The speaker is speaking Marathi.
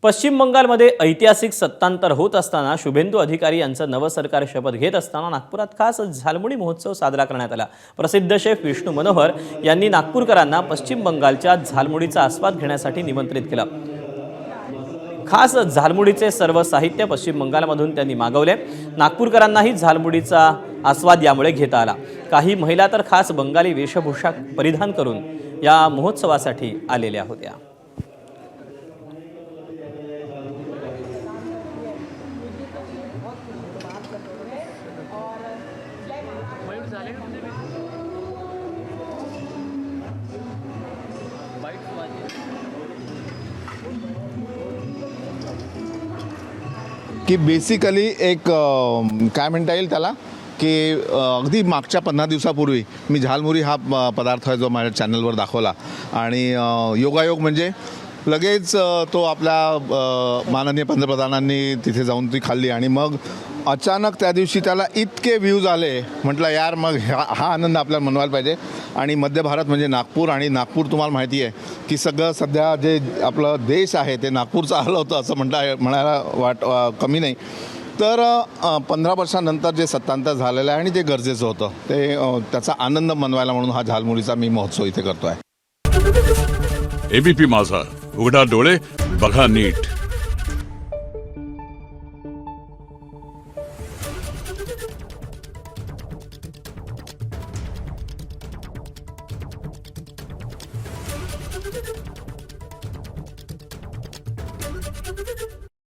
पश्चिम बंगालमध्ये ऐतिहासिक सत्तांतर होत असताना शुभेंदू अधिकारी यांचं नवं सरकार शपथ घेत असताना नागपुरात खास झालमुडी महोत्सव साजरा करण्यात आला। प्रसिद्ध शेफ विष्णू मनोहर यांनी नागपूरकरांना पश्चिम बंगालच्या झालमुडीचा आस्वाद घेण्यासाठी निमंत्रित केलं। खास झालमुडीचे सर्व साहित्य पश्चिम बंगालमधून त्यांनी मागवले। नागपूरकरांनाही झालमुडीचा आस्वाद यामुळे घेता आला। काही महिला तर खास बंगाली वेशभूषा परिधान करून या महोत्सवासाठी आलेल्या होत्या। की बेसिकली एक काय म्हणता येईल त्याला की अगदी मागच्या 15 दिवसापूर्वी मी झालमुरी हा पदार्थ आहे जो माझ्या चॅनलवर दाखवला आणि योगायोग म्हणजे लगेच तो आपल्या माननीय पंतप्रधानांनी तिथे जाऊन ती खाल्ली आणि मग अचानक त्या दिवशी त्याला इतके व्ह्यूज आले। म्हटलं यार मग हा आनंद आपल्याला मनवायला पाहिजे। आणि मध्य भारत म्हणजे नागपूर, आणि नागपूर तुम्हाला माहिती आहे की सगळं सध्या जे आपलं देश आहे ते नागपूरचं आलं होतं असं म्हणायला कमी नाही। तर 15 वर्षांनंतर जे सत्तांतर झालेलं आहे आणि जे गरजेचं होतं ते त्याचा आनंद मनवायला म्हणून हा झालमुडीचा मी महोत्सव इथे करतो आहे। एबीपी माझा, उघडा डोळे बघा नीट।